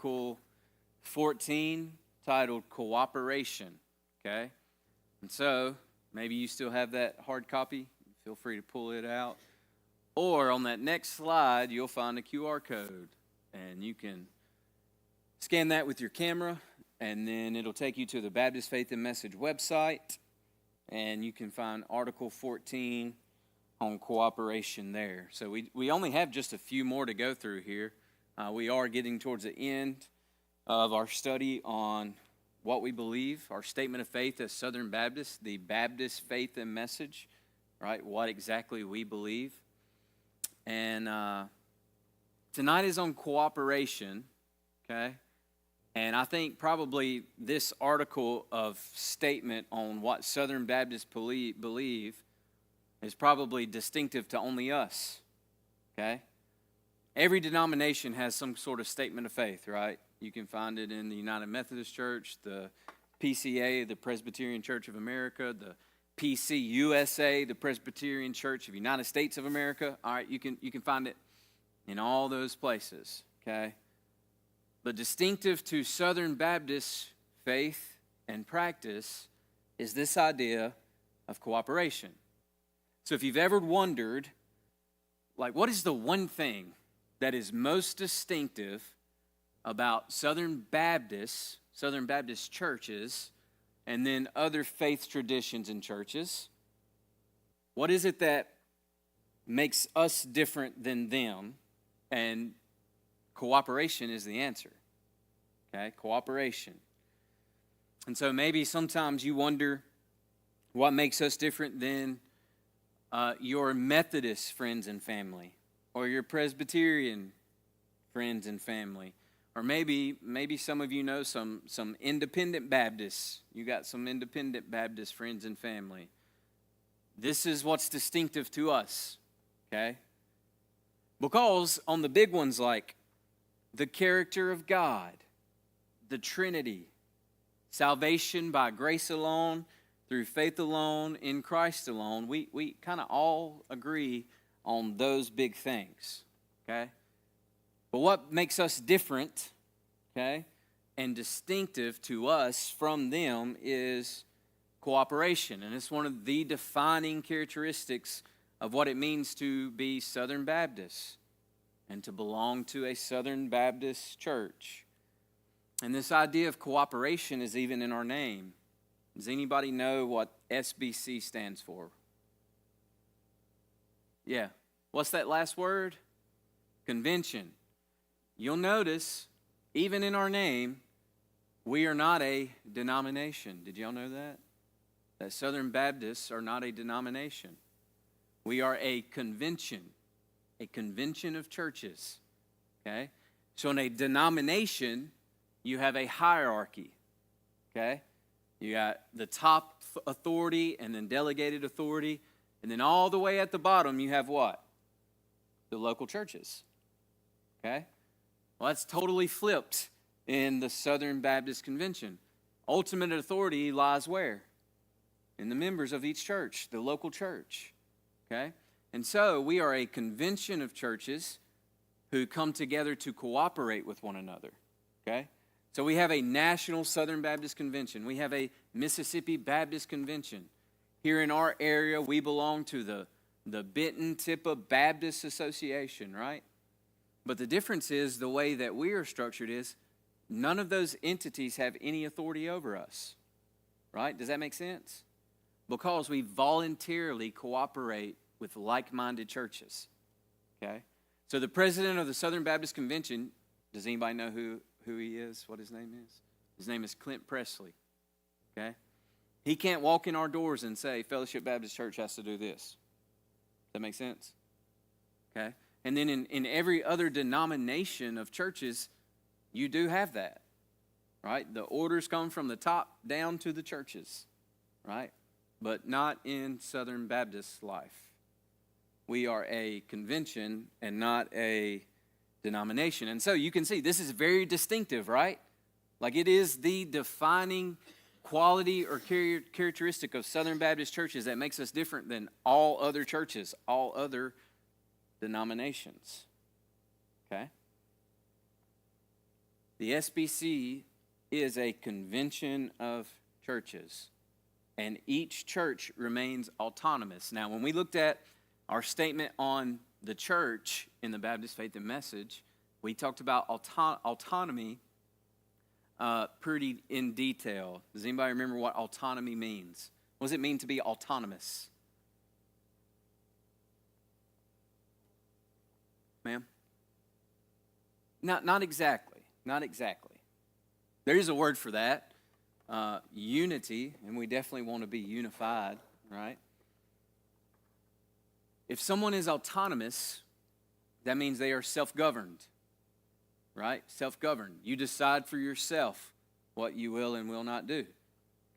Article 14 titled Cooperation, okay? And so, maybe you still have that hard copy. Feel free to pull it out. Or on that next slide, you'll find a QR code, and you can scan that with your camera, and then it'll take you to the Baptist Faith and Message website, and you can find Article 14 on cooperation there. So we only have just a few more to go through here. We are getting towards the end of our study on what we believe, our statement of faith as Southern Baptists, the Baptist Faith and Message, right? What exactly we believe. And tonight is on cooperation, okay? And I think probably this article of statement on what Southern Baptists believe is probably distinctive to only us, okay? Every denomination has some sort of statement of faith, right? You can find it in the United Methodist Church, the PCA, the Presbyterian Church of America, the PCUSA, the Presbyterian Church of the United States of America. All right, you can find it in all those places, okay? But distinctive to Southern Baptist faith and practice is this idea of cooperation. So if you've ever wondered, like, what is the one thing that is most distinctive about Southern Baptist churches, and then other faith traditions and churches? What is it that makes us different than them? And cooperation is the answer. Okay, cooperation. And so maybe sometimes you wonder what makes us different than your Methodist friends and family, or your Presbyterian friends and family. Or maybe some of you know some independent Baptists. You got some independent Baptist friends and family. This is what's distinctive to us, okay? Because on the big ones like the character of God, the Trinity, salvation by grace alone, through faith alone, in Christ alone, we kind of all agree on those big things, okay? But what makes us different, okay, and distinctive to us from them is cooperation. And it's one of the defining characteristics of what it means to be Southern Baptist and to belong to a Southern Baptist church. And this idea of cooperation is even in our name. Does anybody know what SBC stands for? Yeah. What's that last word? Convention. You'll notice, even in our name, we are not a denomination. Did y'all know that? That Southern Baptists are not a denomination. We are a convention of churches, okay? So in a denomination, you have a hierarchy, okay? You got the top authority and then delegated authority, and then all the way at the bottom, you have what? The local churches, okay? Well, that's totally flipped in the Southern Baptist Convention. Ultimate authority lies where? In the members of each church, the local church, okay? And so we are a convention of churches who come together to cooperate with one another, okay? So we have a National Southern Baptist Convention. We have a Mississippi Baptist Convention. Here in our area, we belong to the Benton-Tipa Baptist Association, right? But the difference is the way that we are structured is none of those entities have any authority over us, right? Does that make sense? Because we voluntarily cooperate with like-minded churches, okay? So the president of the Southern Baptist Convention, does anybody know who he is, what his name is? His name is Clint Presley, okay? He can't walk in our doors and say, Fellowship Baptist Church has to do this. Does that make sense? Okay? And then in every other denomination of churches, you do have that, right? The orders come from the top down to the churches, right? But not in Southern Baptist life. We are a convention and not a denomination. And so you can see this is very distinctive, right? Like it is the defining quality or characteristic of Southern Baptist churches that makes us different than all other churches, all other denominations. Okay? The SBC is a convention of churches, and each church remains autonomous. Now, when we looked at our statement on the church in the Baptist Faith and Message, we talked about autonomy pretty in detail. Does anybody remember what autonomy means? What does it mean to be autonomous? Ma'am? Not exactly. Not exactly. There is a word for that. Unity, and we definitely want to be unified, right? If someone is autonomous, that means they are self-governed, right? Self-governed. You decide for yourself what you will and will not do,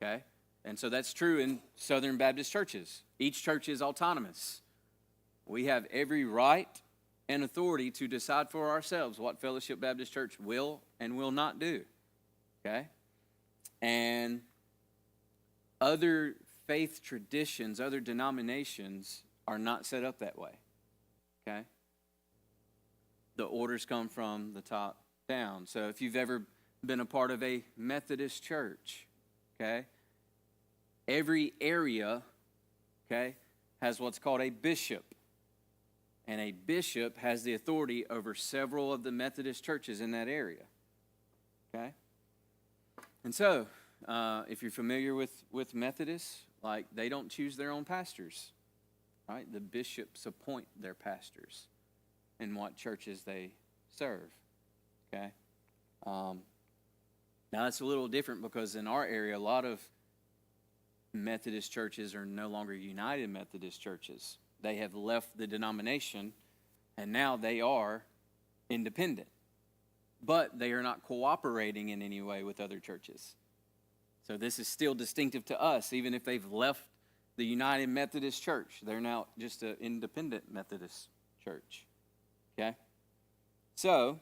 okay? And so that's true in Southern Baptist churches. Each church is autonomous. We have every right and authority to decide for ourselves what Fellowship Baptist Church will and will not do, okay? And other faith traditions, other denominations are not set up that way, okay? The orders come from the top down. So if you've ever been a part of a Methodist church, okay, every area, okay, has what's called a bishop. And a bishop has the authority over several of the Methodist churches in that area, okay? And so, if you're familiar with Methodists, like, they don't choose their own pastors, right? The bishops appoint their pastors in what churches they serve, okay? Now, that's a little different because in our area, a lot of Methodist churches are no longer United Methodist churches. They have left the denomination, and now they are independent. But they are not cooperating in any way with other churches. So this is still distinctive to us, even if they've left the United Methodist Church. They're now just an independent Methodist church, okay? So,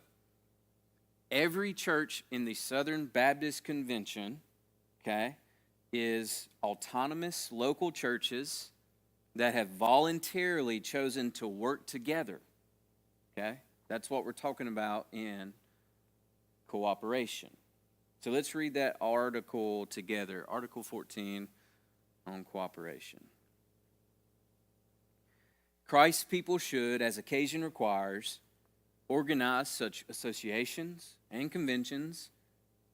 every church in the Southern Baptist Convention, okay, is autonomous local churches that have voluntarily chosen to work together, okay? That's what we're talking about in cooperation. So let's read that article together, Article 14 on cooperation. Christ's people should, as occasion requires, organize such associations and conventions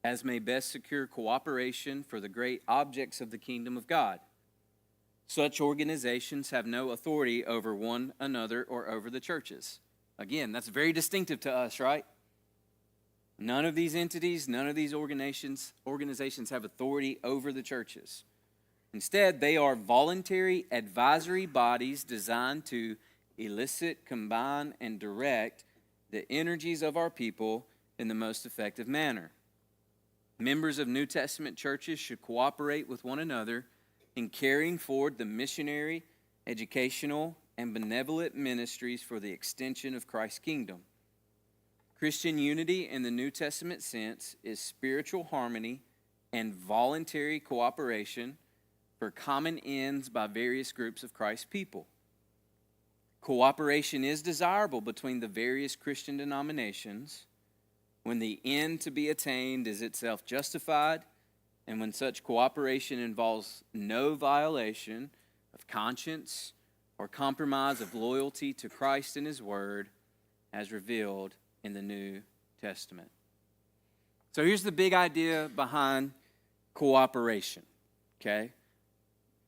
as may best secure cooperation for the great objects of the kingdom of God. Such organizations have no authority over one another or over the churches. Again, that's very distinctive to us, right? None of these entities, none of these organizations have authority over the churches. Instead, they are voluntary advisory bodies designed to elicit, combine, and direct the energies of our people in the most effective manner. Members of New Testament churches should cooperate with one another in carrying forward the missionary, educational, and benevolent ministries for the extension of Christ's kingdom. Christian unity in the New Testament sense is spiritual harmony and voluntary cooperation for common ends by various groups of Christ's people. Cooperation is desirable between the various Christian denominations when the end to be attained is itself justified and when such cooperation involves no violation of conscience or compromise of loyalty to Christ and His Word as revealed in the New Testament. So here's the big idea behind cooperation, okay?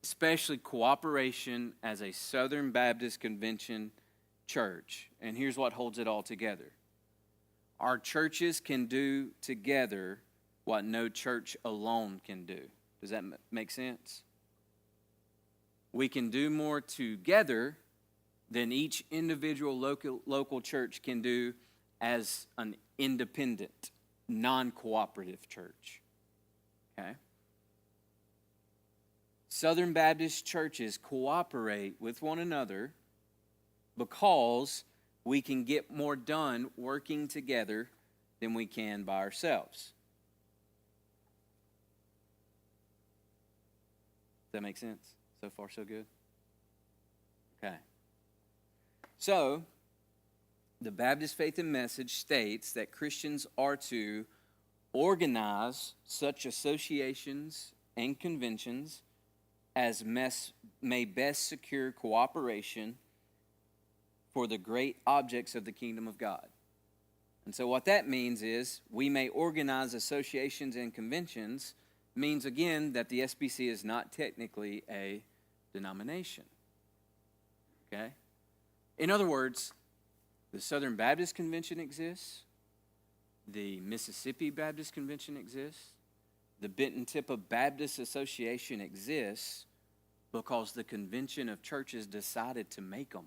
Especially cooperation as a Southern Baptist Convention church. And here's what holds it all together. Our churches can do together what no church alone can do. Does that make sense? We can do more together than each individual local church can do as an independent, non-cooperative church. Okay? Southern Baptist churches cooperate with one another because we can get more done working together than we can by ourselves. Does that make sense? So far, so good? Okay. So, the Baptist Faith and Message states that Christians are to organize such associations and conventions as may best secure cooperation for the great objects of the kingdom of God. And so what that means is we may organize associations and conventions, means again that the SBC is not technically a denomination. Okay? In other words, the Southern Baptist Convention exists, the Mississippi Baptist Convention exists, the Benton-Tipa Baptist Association exists because the Convention of Churches decided to make them.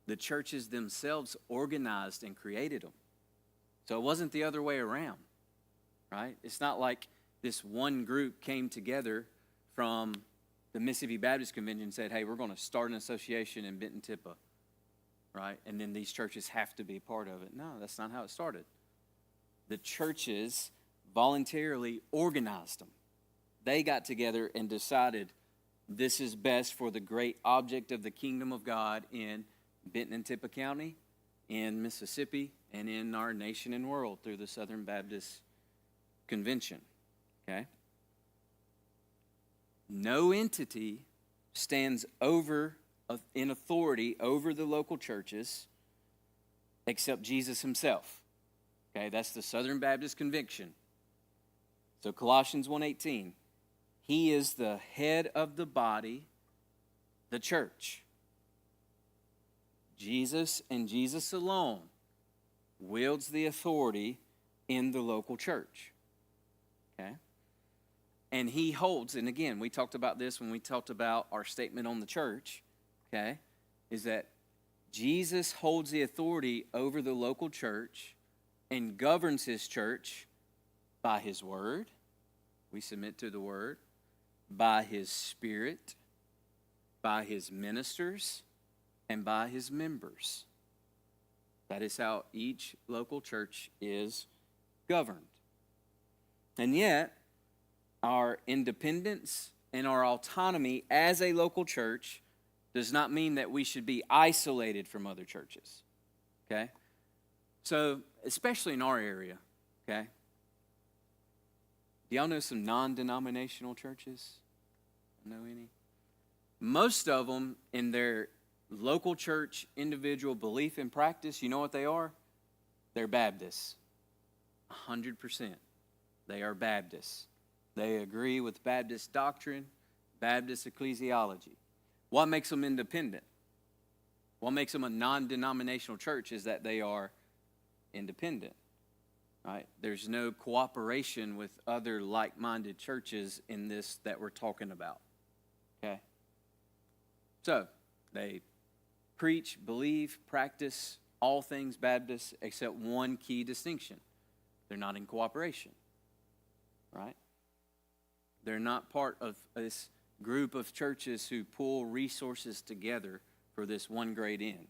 The churches themselves organized and created them. So it wasn't the other way around, right? It's not like this one group came together from the Mississippi Baptist Convention and said, hey, we're going to start an association in Benton-Tipa, right? And then these churches have to be a part of it. No, that's not how it started. The churches voluntarily organized them. They got together and decided this is best for the great object of the kingdom of God in Benton and Tipa County, in Mississippi, and in our nation and world through the Southern Baptist Convention. Okay? No entity stands in authority over the local churches except Jesus himself. Okay, that's the Southern Baptist Conviction. So Colossians 1:18, he is the head of the body, the church. Jesus and Jesus alone wields the authority in the local church. Okay? And he holds, and again, we talked about this when we talked about our statement on the church, okay, is that Jesus holds the authority over the local church and governs his church by his word. We submit to the word. By his spirit, by his ministers, and by his members. That is how each local church is governed. And yet, our independence and our autonomy as a local church does not mean that we should be isolated from other churches. Okay? So, especially in our area, okay? Do y'all know some non-denominational churches? Know any? Most of them in their local church individual belief and practice, you know what they are? They're Baptists. 100%. They are Baptists. They agree with Baptist doctrine, Baptist ecclesiology. What makes them independent? What makes them a non-denominational church is that they are independent. Right? There's no cooperation with other like-minded churches in this that we're talking about. Okay? So, they preach, believe, practice all things Baptist except one key distinction. They're not in cooperation. Right? They're not part of this group of churches who pull resources together for this one great end.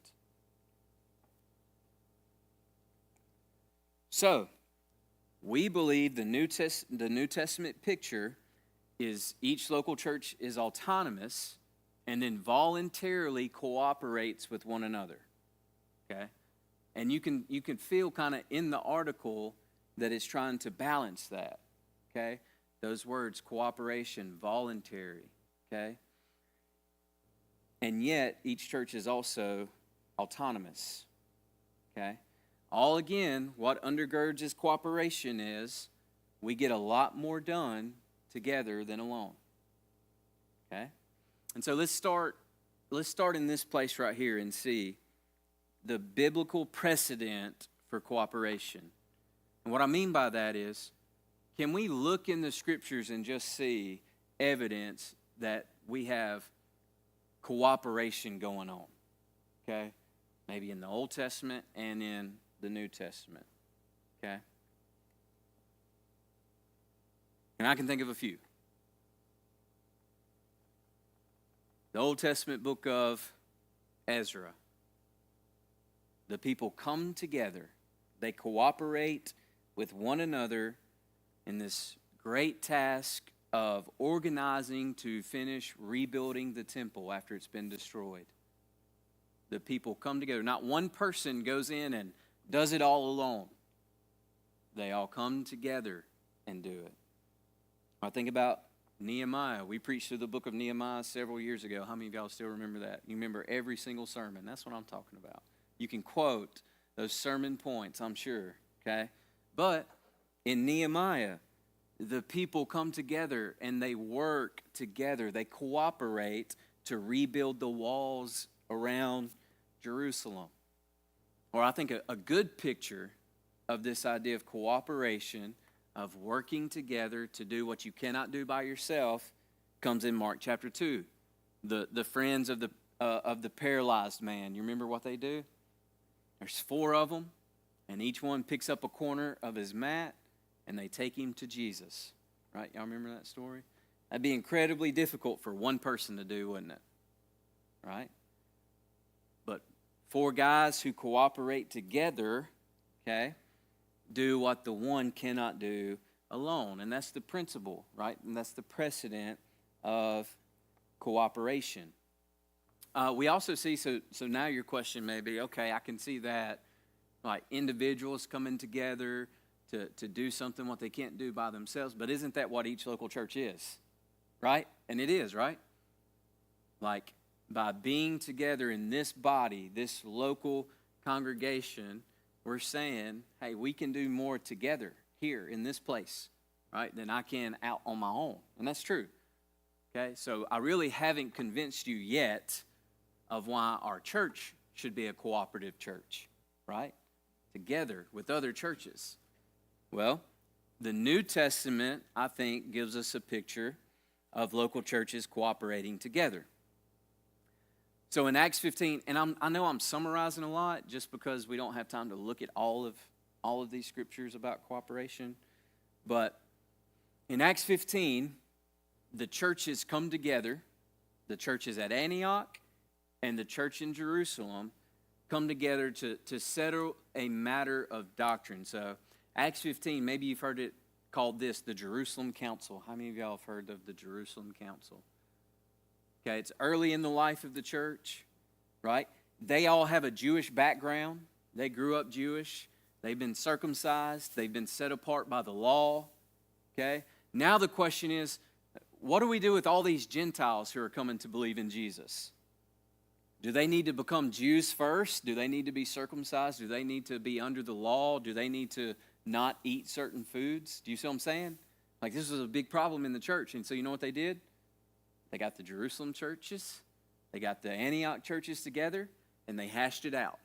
So, we believe the New Testament picture is each local church is autonomous and then voluntarily cooperates with one another. Okay? And you can feel kind of in the article that it's trying to balance that. Okay? Those words, cooperation, voluntary. Okay? And yet, each church is also autonomous. Okay? All again, what undergirds this cooperation is we get a lot more done together than alone. Okay? And so let's start in this place right here and see the biblical precedent for cooperation. And what I mean by that is, can we look in the scriptures and just see evidence that we have cooperation going on? Okay? Maybe in the Old Testament and in the New Testament. Okay? And I can think of a few. The Old Testament book of Ezra. The people come together. They cooperate with one another in this great task of organizing to finish rebuilding the temple after it's been destroyed. The people come together. Not one person goes in and does it all alone. They all come together and do it. I think about Nehemiah. We preached through the book of Nehemiah several years ago. How many of y'all still remember that? You remember every single sermon. That's what I'm talking about. You can quote those sermon points, I'm sure, okay? But in Nehemiah, the people come together and they work together. They cooperate to rebuild the walls around Jerusalem. Or I think a good picture of this idea of cooperation, of working together to do what you cannot do by yourself, comes in Mark chapter 2. The friends of the paralyzed man, you remember what they do? There's 4 of them, and each one picks up a corner of his mat, and they take him to Jesus. Right? Y'all remember that story? That'd be incredibly difficult for one person to do, wouldn't it? Right? But 4 guys who cooperate together, okay, do what the one cannot do alone. And that's the principle, right? And that's the precedent of cooperation. We also see, so now your question may be, okay, I can see that, like individuals coming together to do something what they can't do by themselves, but isn't that what each local church is? Right? And it is, right? Like, by being together in this body, this local congregation, we're saying, hey, we can do more together here in this place, right, than I can out on my own. And that's true. Okay, so I really haven't convinced you yet of why our church should be a cooperative church, right? Together with other churches. Well, the New Testament, I think, gives us a picture of local churches cooperating together. So in Acts 15, and I know I'm summarizing a lot just because we don't have time to look at all of these scriptures about cooperation, but in Acts 15, the churches come together, the churches at Antioch and the church in Jerusalem come together to settle a matter of doctrine. So Acts 15, maybe you've heard it called this, the Jerusalem Council. How many of y'all have heard of the Jerusalem Council? Okay, it's early in the life of the church, right? They all have a Jewish background. They grew up Jewish. They've been circumcised. They've been set apart by the law, okay? Now the question is, what do we do with all these Gentiles who are coming to believe in Jesus? Do they need to become Jews first? Do they need to be circumcised? Do they need to be under the law? Do they need to not eat certain foods? Do you see what I'm saying? Like, this was a big problem in the church. And so you know what they did? They got the Jerusalem churches, they got the Antioch churches together, and they hashed it out.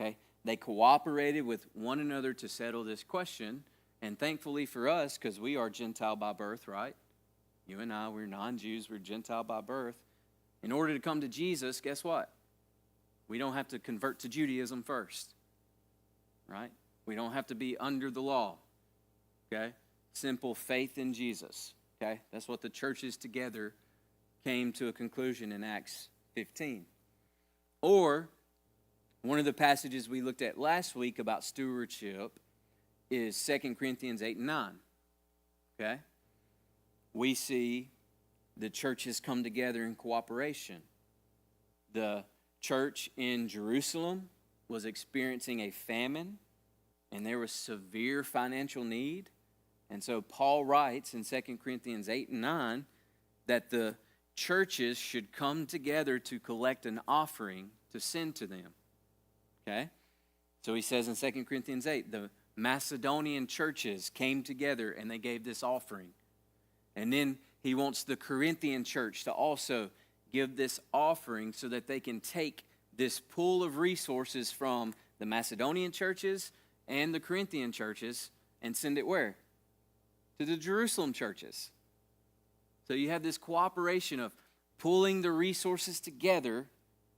Okay? They cooperated with one another to settle this question. And thankfully for us, because we are Gentile by birth, right? You and I, we're non-Jews, we're Gentile by birth. In order to come to Jesus, guess what? We don't have to convert to Judaism first, right? We don't have to be under the law, okay? Simple faith in Jesus, okay? That's what the churches together came to a conclusion in Acts 15. Or, one of the passages we looked at last week about stewardship is 2 Corinthians 8 and 9, okay? We see the churches come together in cooperation. The church in Jerusalem was experiencing a famine, and there was severe financial need. And so Paul writes in 2 Corinthians 8 and 9 that the churches should come together to collect an offering to send to them. Okay? So he says in 2 Corinthians 8, the Macedonian churches came together and they gave this offering. And then he wants the Corinthian church to also give this offering so that they can take this pool of resources from the Macedonian churches and the Corinthian churches and send it where? To the Jerusalem churches. So you have this cooperation of pulling the resources together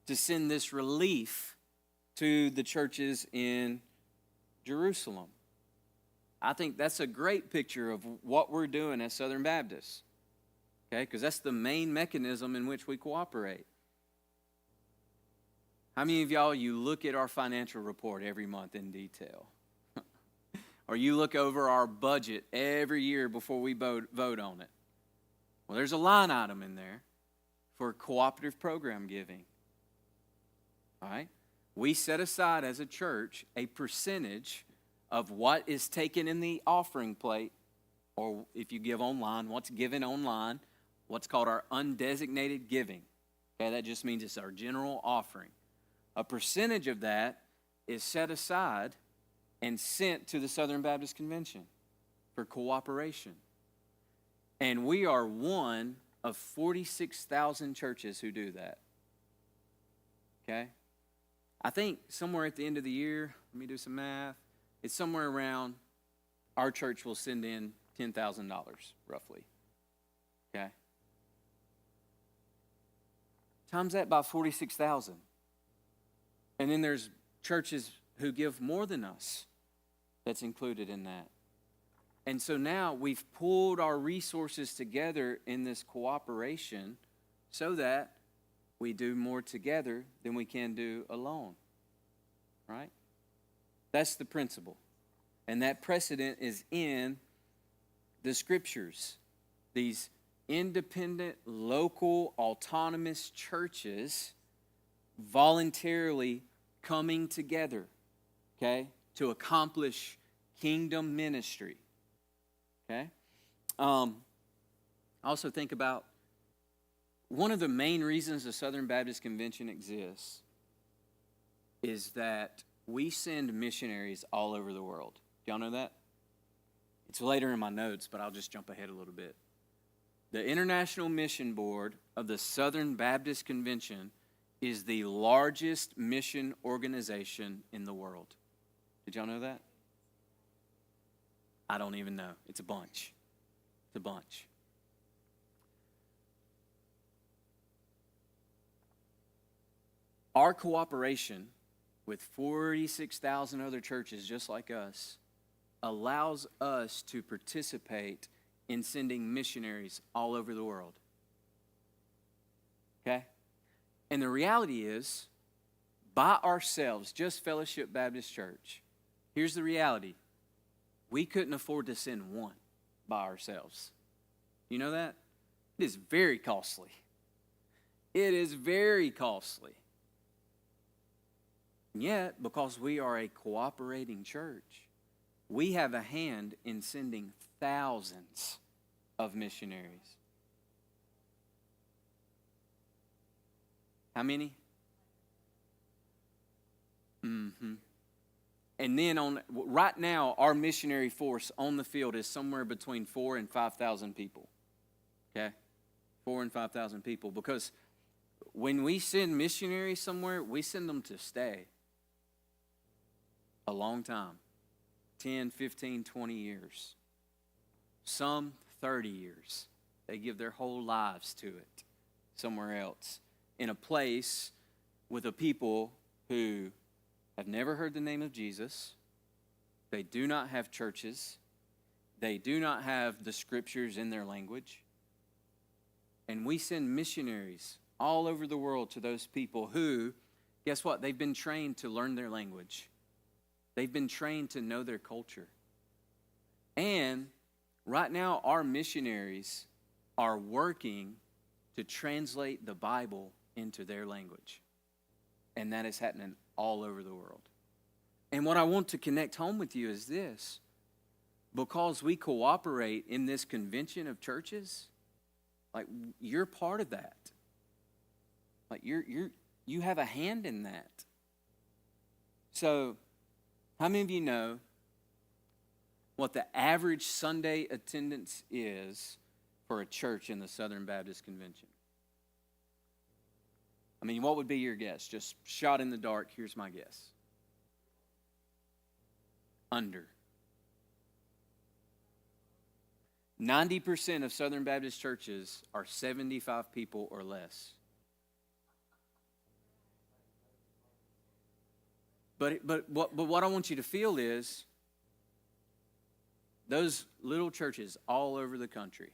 to send this relief to the churches in Jerusalem. I think that's a great picture of what we're doing as Southern Baptists. Okay, because that's the main mechanism in which we cooperate. How many of y'all, you look at our financial report every month in detail? Or you look over our budget every year before we vote on it? Well, there's a line item in there for cooperative program giving. All right? We set aside as a church a percentage of what is taken in the offering plate, or if you give online, what's given online, what's called our undesignated giving. Okay, that just means it's our general offering. A percentage of that is set aside and sent to the Southern Baptist Convention for cooperation. And we are one of 46,000 churches who do that. Okay? I think somewhere at the end of the year, let me do some math, it's somewhere around, our church will send in $10,000, roughly. Okay? Times that by 46,000. And then there's churches who give more than us that's included in that. And so now we've pulled our resources together in this cooperation so that we do more together than we can do alone. Right? That's the principle. And that precedent is in the scriptures. These independent, local, autonomous churches voluntarily coming together, okay, to accomplish kingdom ministry. Okay? Also think about one of the main reasons the Southern Baptist Convention exists is that we send missionaries all over the world. Do y'all know that? It's later in my notes, but I'll just jump ahead a little bit. The International Mission Board of the Southern Baptist Convention is the largest mission organization in the world. Did y'all know that? I don't even know. It's a bunch. It's a bunch. Our cooperation with 46,000 other churches just like us allows us to participate in sending missionaries all over the world. Okay? And the reality is, by ourselves, just Fellowship Baptist Church, here's the reality. We couldn't afford to send one by ourselves. You know that? It is very costly. It is very costly. And yet, because we are a cooperating church, we have a hand in sending thousands of missionaries. How many? Mm-hmm. And then right now, our missionary force on the field is somewhere between 4,000 and 5,000 people. Okay? 4,000 and 5,000 people. Because when we send missionaries somewhere, we send them to stay a long time. 10, 15, 20 years. Some 30 years. They give their whole lives to it somewhere else. In a place with a people who have never heard the name of Jesus. They do not have churches. They do not have the scriptures in their language. And we send missionaries all over the world to those people who, guess what? They've been trained to learn their language. They've been trained to know their culture. And right now, our missionaries are working to translate the Bible into their language. And that is happening all over the world. And what I want to connect home with you is this. Because we cooperate in this convention of churches, like you're part of that. Like you have a hand in that. So, how many of you know what the average Sunday attendance is for a church in the Southern Baptist Convention? I mean, what would be your guess? Just shot in the dark, here's my guess. Under. 90% of Southern Baptist churches are 75 people or less. But what I want you to feel is those little churches all over the country,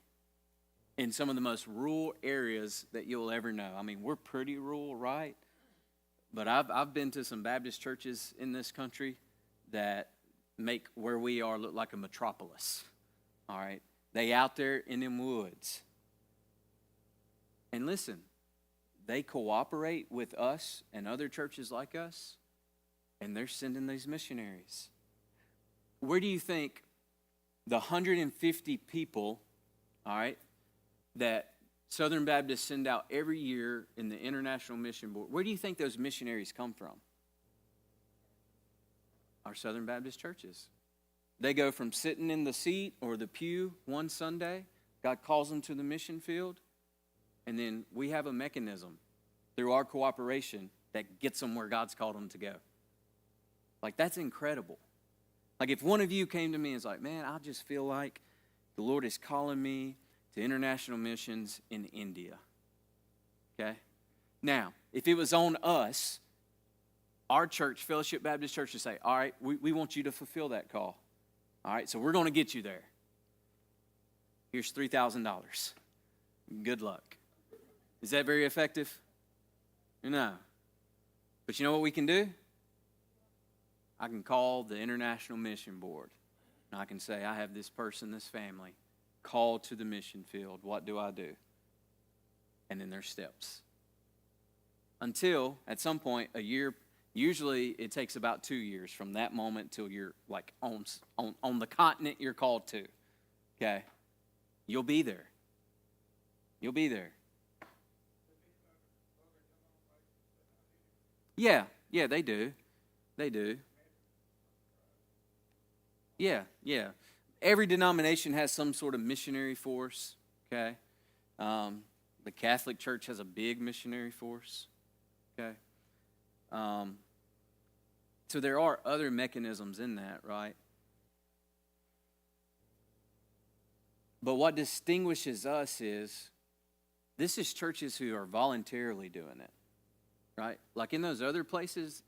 in some of the most rural areas that you'll ever know. I mean, we're pretty rural, right? But I've been to some Baptist churches in this country that make where we are look like a metropolis. All right? They out there in them woods. And listen, they cooperate with us and other churches like us, and they're sending these missionaries. where do you think the 150 people, all right, that Southern Baptists send out every year in the International Mission Board, where do you think those missionaries come from? Our Southern Baptist churches. They go from sitting in the seat or the pew one Sunday, God calls them to the mission field, and then we have a mechanism through our cooperation that gets them where God's called them to go. Like, that's incredible. Like, if one of you came to me and was like, man, I just feel like the Lord is calling me to international missions in India. Okay? Now, if it was on us, our church, Fellowship Baptist Church, to say, all right, we want you to fulfill that call. All right, so we're going to get you there. Here's $3,000. Good luck. Is that very effective? No. But you know what we can do? I can call the International Mission Board, and I can say, I have this person, this family, called to the mission field. What do I do? And then there's steps. Until, at some point, a year, usually it takes about 2 years from that moment till you're like on the continent you're called to. Okay? You'll be there. You'll be there. Yeah, they do. They do. Yeah. Every denomination has some sort of missionary force, okay? The Catholic Church has a big missionary force, okay? So there are other mechanisms in that, right? But what distinguishes us is this is churches who are voluntarily doing it, right? Like in those other places,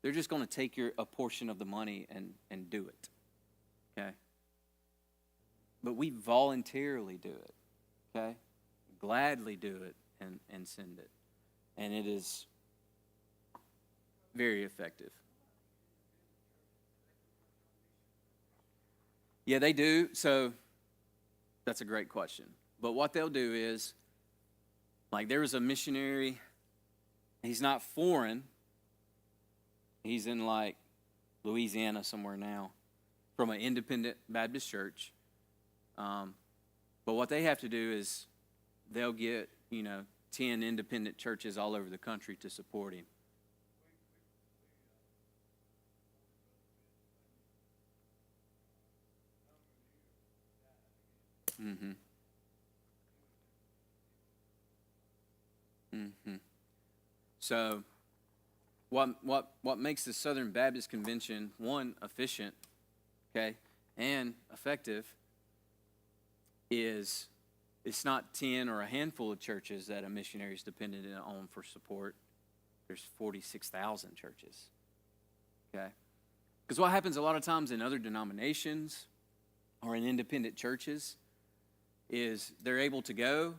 they're just going to take a portion of the money and do it, okay? But we voluntarily do it, okay? Gladly do it and send it. And it is very effective. Yeah, they do. So that's a great question. But what they'll do is, like there was a missionary, he's not foreign. He's in like Louisiana somewhere now from an independent Baptist church. But what they have to do is they'll get, 10 independent churches all over the country to support him. Mm-hmm. Mm-hmm. So what makes the Southern Baptist Convention, one, efficient, okay, and effective is it's not 10 or a handful of churches that a missionary is dependent on for support. There's 46,000 churches, okay? Because what happens a lot of times in other denominations or in independent churches is they're able to go,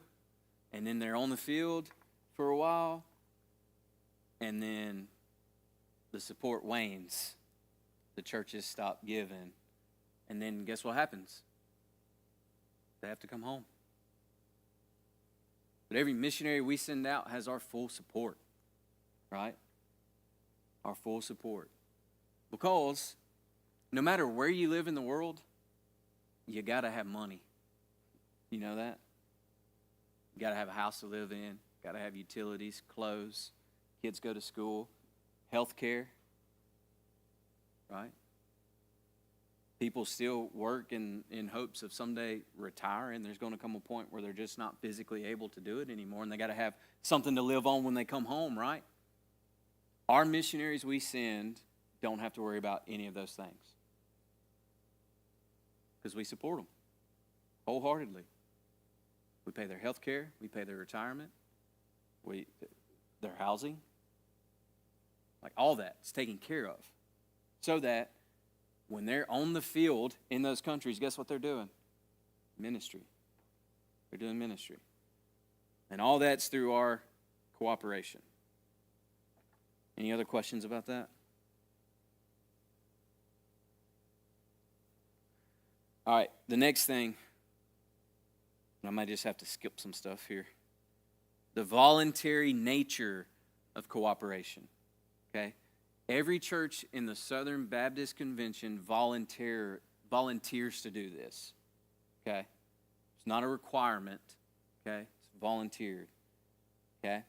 and then they're on the field for a while, and then the support wanes. The churches stop giving, and then guess what happens? They have to come home. But every missionary we send out has our full support, right? Our full support. Because no matter where you live in the world, you got to have money. You know that? You got to have a house to live in, got to have utilities, clothes, kids go to school, health care, right? People still work in hopes of someday retiring. There's going to come a point where they're just not physically able to do it anymore, and they got to have something to live on when they come home, right? Our missionaries we send don't have to worry about any of those things because we support them wholeheartedly. We pay their health care. We pay their retirement. Their housing. Like all that is taken care of so that when they're on the field in those countries, guess what they're doing? Ministry. They're doing ministry. And all that's through our cooperation. Any other questions about that? All right, the next thing, I might just have to skip some stuff here. The voluntary nature of cooperation, okay? Every church in the Southern Baptist Convention volunteers to do this, okay? It's not a requirement, okay? It's volunteered, okay?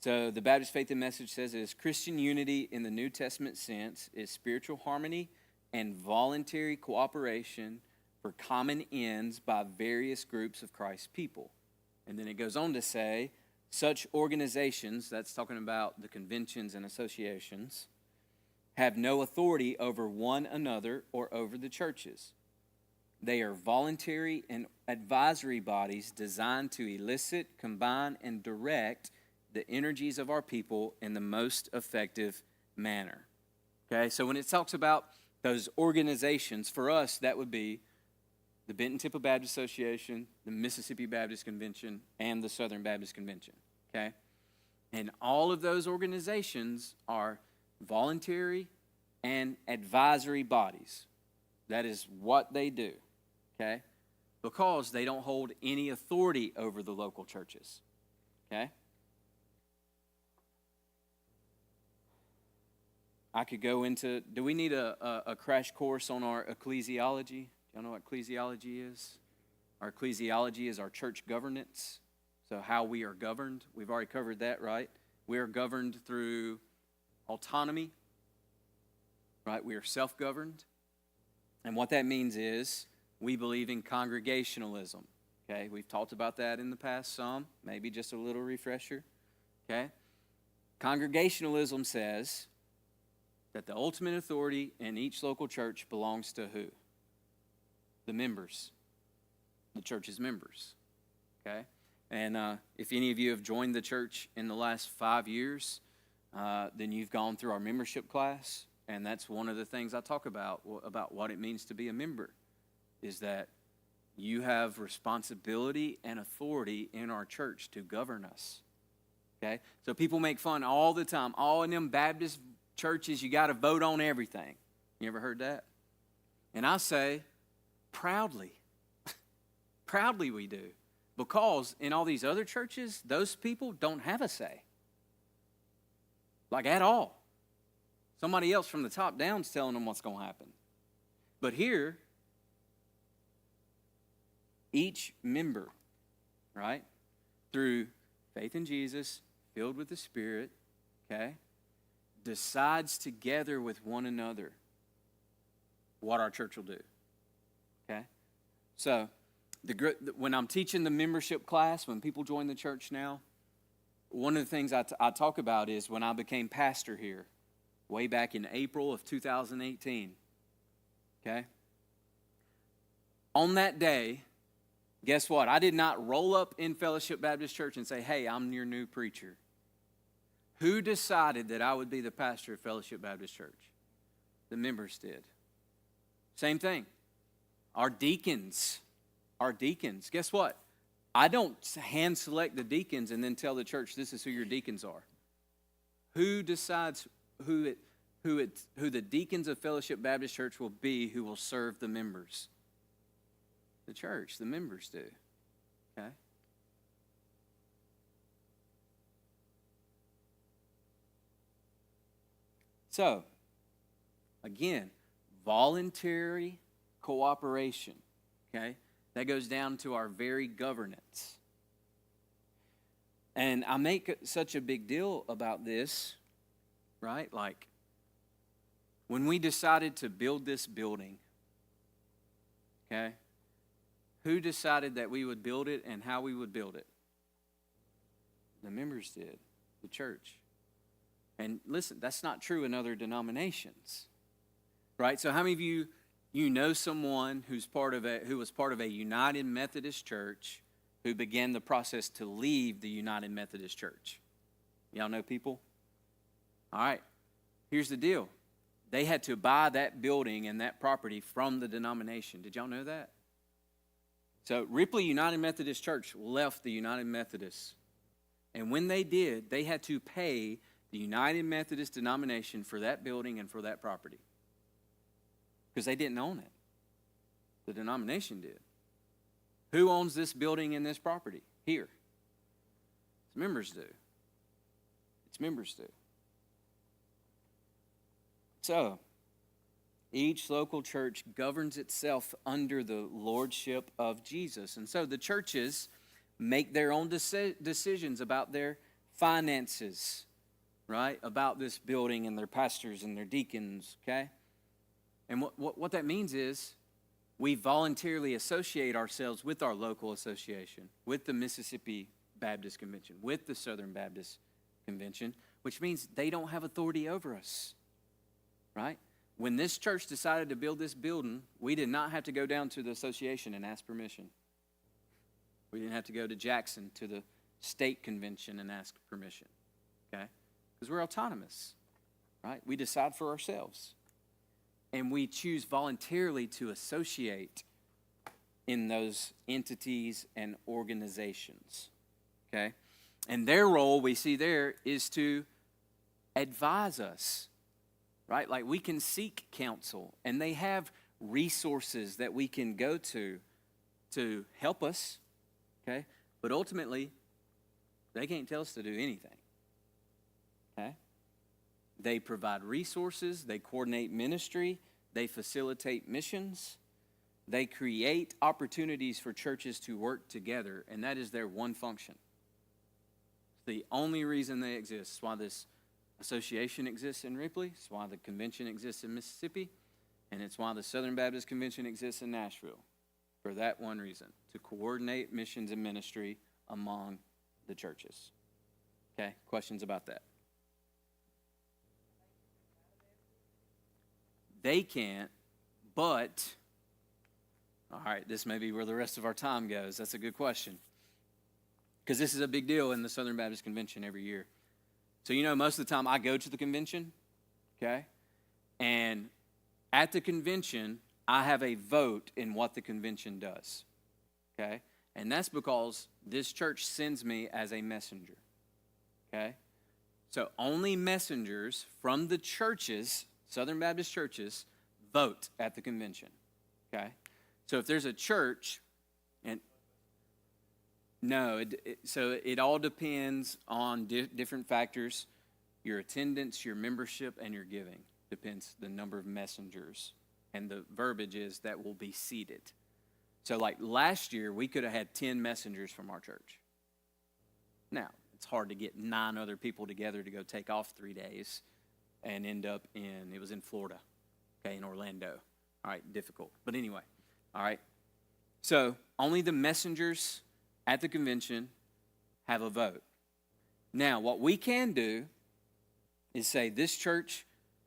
So the Baptist Faith and Message says it is Christian unity in the New Testament sense is spiritual harmony and voluntary cooperation for common ends by various groups of Christ's people. And then it goes on to say, such organizations, that's talking about the conventions and associations, have no authority over one another or over the churches. They are voluntary and advisory bodies designed to elicit, combine, and direct the energies of our people in the most effective manner. Okay, so when it talks about those organizations, for us, that would be the Benton-Tippah Baptist Association, the Mississippi Baptist Convention, and the Southern Baptist Convention, okay? And all of those organizations are voluntary and advisory bodies. That is what they do, okay? Because they don't hold any authority over the local churches, okay? I could go into, do we need a crash course on our ecclesiology? Y'all know what ecclesiology is? Our ecclesiology is our church governance. So how we are governed. We've already covered that, right? We are governed through autonomy, right? We are self-governed. And what that means is we believe in congregationalism, okay? We've talked about that in the past some, maybe just a little refresher, okay? Congregationalism says that the ultimate authority in each local church belongs to who? The members, the church's members, okay? And if any of you have joined the church in the last 5 years, then you've gone through our membership class, and that's one of the things I talk about what it means to be a member, is that you have responsibility and authority in our church to govern us, okay? So people make fun all the time. All in them Baptist churches, you got to vote on everything. You ever heard that? And I say, proudly. Proudly we do. Because in all these other churches, those people don't have a say. Like at all. Somebody else from the top down is telling them what's going to happen. But here, each member, right, through faith in Jesus, filled with the Spirit, okay, decides together with one another what our church will do. Okay? So, when I'm teaching the membership class, when people join the church now, one of the things I talk about is when I became pastor here, way back in April of 2018. Okay? On that day, guess what? I did not roll up in Fellowship Baptist Church and say, hey, I'm your new preacher. Who decided that I would be the pastor of Fellowship Baptist Church? The members did. Same thing. Our deacons, guess what? I don't hand select the deacons and then tell the church this is who your deacons are. Who decides who the deacons of Fellowship Baptist Church will be who will serve the members? The church, the members do. Okay? So, again, voluntary cooperation, okay? That goes down to our very governance. And I make such a big deal about this, right? Like, when we decided to build this building, okay, who decided that we would build it and how we would build it? The members did, the church. And listen, that's not true in other denominations, right? So how many of you know someone who was part of a United Methodist Church who began the process to leave the United Methodist Church? Y'all know people? All right, here's the deal. They had to buy that building and that property from the denomination. Did y'all know that? So Ripley United Methodist Church left the United Methodists. And when they did, they had to pay the United Methodist denomination for that building and for that property. Because they didn't own it. The denomination did. Who owns this building and this property? Here. Its members do. Its members do. So, each local church governs itself under the lordship of Jesus. And so the churches make their own decisions about their finances, right? About this building and their pastors and their deacons, okay? And what that means is we voluntarily associate ourselves with our local association, with the Mississippi Baptist Convention, with the Southern Baptist Convention, which means they don't have authority over us, right? When this church decided to build this building, we did not have to go down to the association and ask permission. We didn't have to go to Jackson to the state convention and ask permission, okay? Because we're autonomous, right? We decide for ourselves. And we choose voluntarily to associate in those entities and organizations, okay? And their role, we see there, is to advise us, right? Like we can seek counsel, and they have resources that we can go to help us, okay? But ultimately, they can't tell us to do anything, okay? They provide resources, they coordinate ministry, they facilitate missions, they create opportunities for churches to work together, and that is their one function. It's the only reason they exist. It's why this association exists in Ripley, it's why the convention exists in Mississippi, and it's why the Southern Baptist Convention exists in Nashville, for that one reason, to coordinate missions and ministry among the churches. Okay, questions about that? They can't, but, all right, this may be where the rest of our time goes. That's a good question. Because this is a big deal in the Southern Baptist Convention every year. So, most of the time I go to the convention, okay? And at the convention, I have a vote in what the convention does, okay? And that's because this church sends me as a messenger, okay? So only messengers from the churches, Southern Baptist churches, vote at the convention, okay? So if there's a church, and no, so it all depends on different factors. Your attendance, your membership, and your giving depends the number of messengers, and the verbiage is that will be seated. So like last year, we could have had 10 messengers from our church. Now, it's hard to get 9 other people together to go take off 3 days and end up it was in Florida, okay, in Orlando. All right, difficult. But anyway, all right. So only the messengers at the convention have a vote. Now, what we can do is say this church,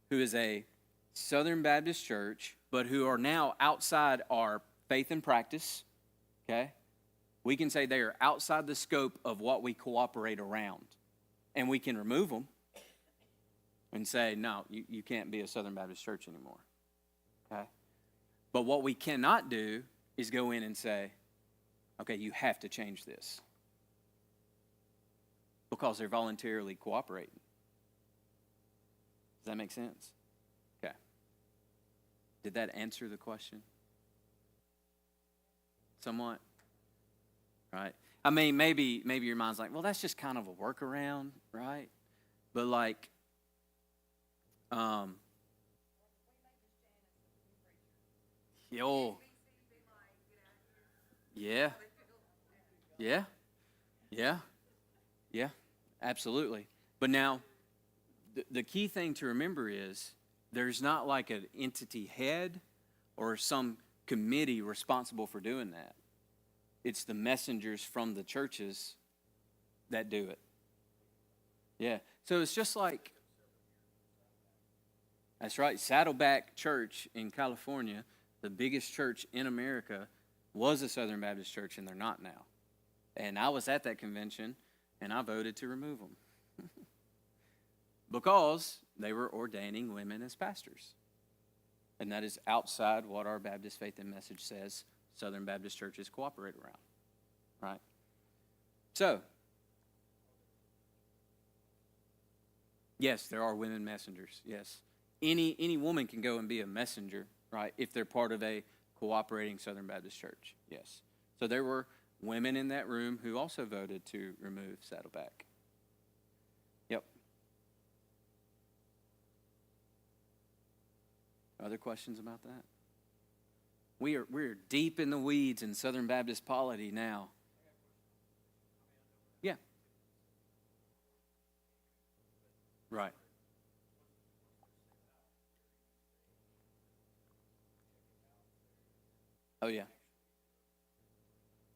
who is a Southern Baptist church, but who are now outside our faith and practice, okay? We can say they are outside the scope of what we cooperate around. And we can remove them and say, no, you can't be a Southern Baptist church anymore, okay? But what we cannot do is go in and say, okay, you have to change this, because they're voluntarily cooperating. Does that make sense? Okay. Did that answer the question? Somewhat? Right? I mean, maybe your mind's like, well, that's just kind of a workaround, right? But like, yeah, absolutely. But now, the key thing to remember is there's not like an entity head or some committee responsible for doing that. It's the messengers from the churches that do it. Yeah. So it's just like, that's right, Saddleback Church in California, the biggest church in America, was a Southern Baptist church, and they're not now. And I was at that convention, and I voted to remove them. Because they were ordaining women as pastors. And that is outside what our Baptist Faith and Message says Southern Baptist churches cooperate around, right? So, yes, there are women messengers, yes. Any woman can go and be a messenger, right, if they're part of a cooperating Southern Baptist church, yes. So there were women in that room who also voted to remove Saddleback. Yep. Other questions about that? We're deep in the weeds in Southern Baptist polity now. Yeah. Right. Oh yeah.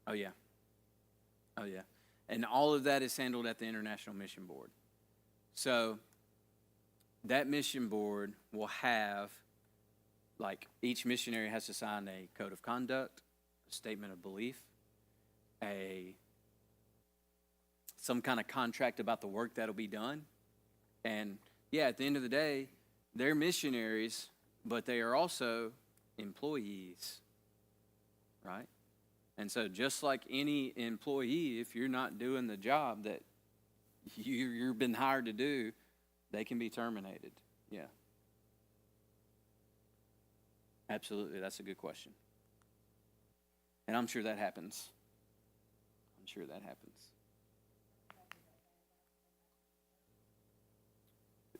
Oh yeah. Oh yeah. And all of that is handled at the International Mission Board. So that mission board will have, like, each missionary has to sign a code of conduct, a statement of belief, some kind of contract about the work that'll be done. And yeah, at the end of the day, they're missionaries, but they are also employees, right? And so just like any employee, if you're not doing the job that you've been hired to do, they can be terminated. Yeah. Absolutely. That's a good question. And I'm sure that happens. I'm sure that happens.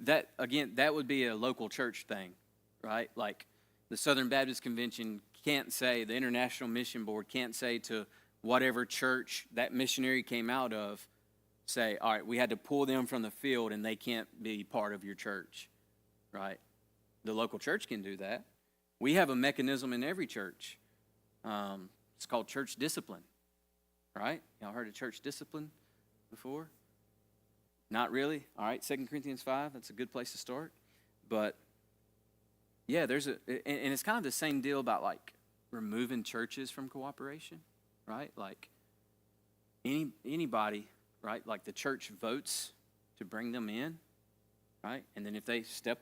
That, again, that would be a local church thing, right? Like the Southern Baptist Convention can't say, the International Mission Board can't say to whatever church that missionary came out of, say, all right, we had to pull them from the field and they can't be part of your church, right? The local church can do that. We have a mechanism in every church. It's called church discipline, right? Y'all heard of church discipline before? Not really? All right, 2 Corinthians 5, that's a good place to start. But, yeah, and it's kind of the same deal about, like, removing churches from cooperation, right? Like, anybody, right? Like, the church votes to bring them in, right? And then if they step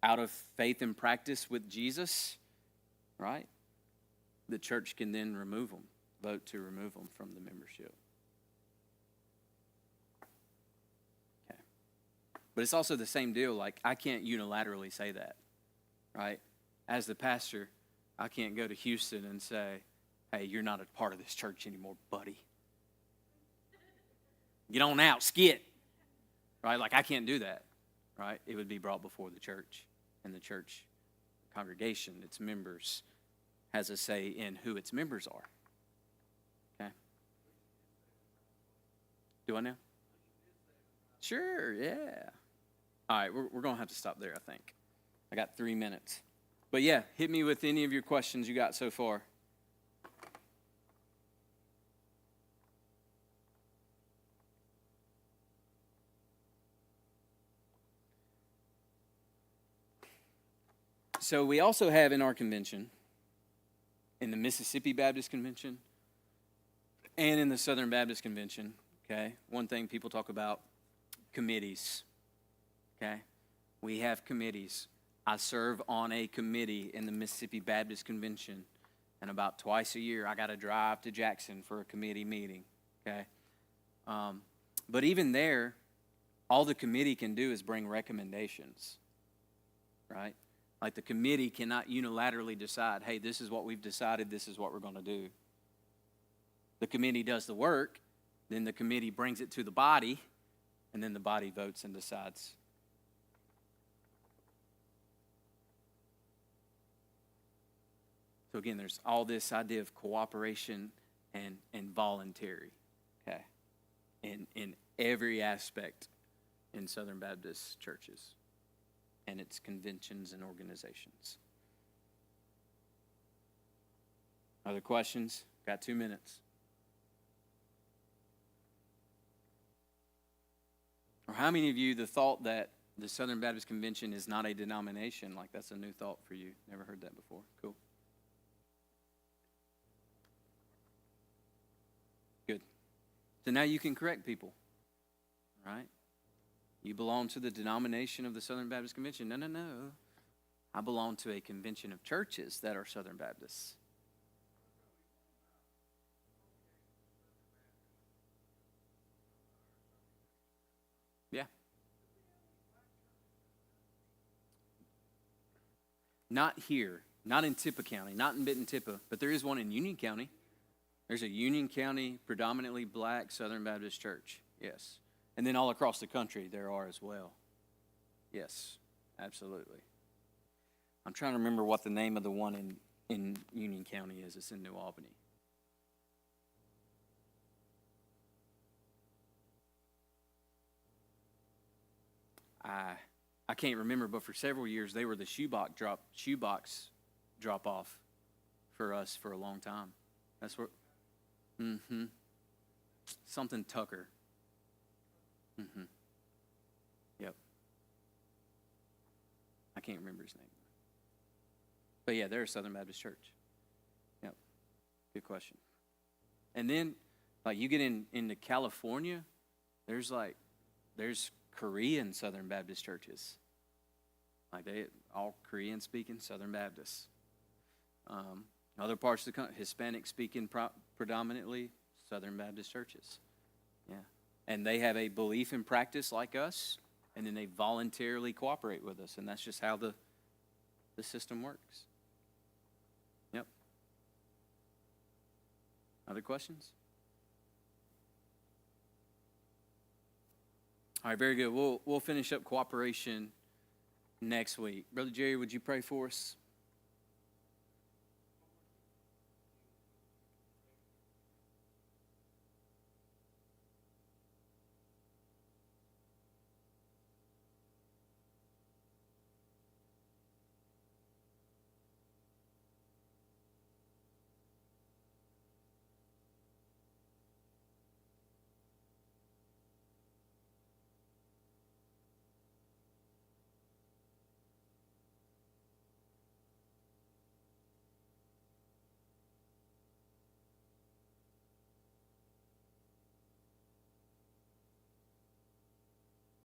out of faith and practice with Jesus, right? The church can then remove them, vote to remove them from the membership. Okay. But it's also the same deal. Like, I can't unilaterally say that, right? As the pastor, I can't go to Houston and say, hey, you're not a part of this church anymore, buddy. Get on out, skit. Right? Like, I can't do that, right? It would be brought before the church, and the church congregation, its members, has a say in who its members are. Okay? Do I know? Sure, yeah. All right, we're going to have to stop there, I think. I got 3 minutes. But yeah, hit me with any of your questions you got so far. So we also have in our convention, in the Mississippi Baptist Convention, and in the Southern Baptist Convention, okay, one thing people talk about, committees, okay? We have committees. I serve on a committee in the Mississippi Baptist Convention, and about twice a year I got to drive to Jackson for a committee meeting, okay? But even there, all the committee can do is bring recommendations, right? Like the committee cannot unilaterally decide, hey, this is what we've decided, this is what we're going to do. The committee does the work, then the committee brings it to the body, and then the body votes and decides. So again, there's all this idea of cooperation and voluntary, okay, in every aspect in Southern Baptist churches and its conventions and organizations. Other questions? Got 2 minutes. Or how many of you, the thought that the Southern Baptist Convention is not a denomination, like that's a new thought for you? Never heard that before. Cool. Good. So now you can correct people, right? You belong to the denomination of the Southern Baptist Convention. No. I belong to a convention of churches that are Southern Baptists. Yeah. Not here, not in Tippah County, not in Benton-Tippah, but there is one in Union County. There's a Union County predominantly black Southern Baptist church, yes. And then all across the country there are as well. Yes, absolutely. I'm trying to remember what the name of the one in Union County is. It's in New Albany. I can't remember, but for several years they were the shoebox drop off for us for a long time. That's where. Mm-hmm. Something Tucker. Mm-hmm. Yep. I can't remember his name. But yeah, they're a Southern Baptist church. Yep. Good question. And then, like, you get into California, there's Korean Southern Baptist churches. Like, they all Korean speaking Southern Baptists. Other parts of the country, Hispanic speaking predominantly Southern Baptist churches. Yeah. And they have a belief and practice like us, and then they voluntarily cooperate with us, and that's just how the system works. Yep. Other questions? All right, very good. We'll finish up cooperation next week. Brother Jerry, would you pray for us?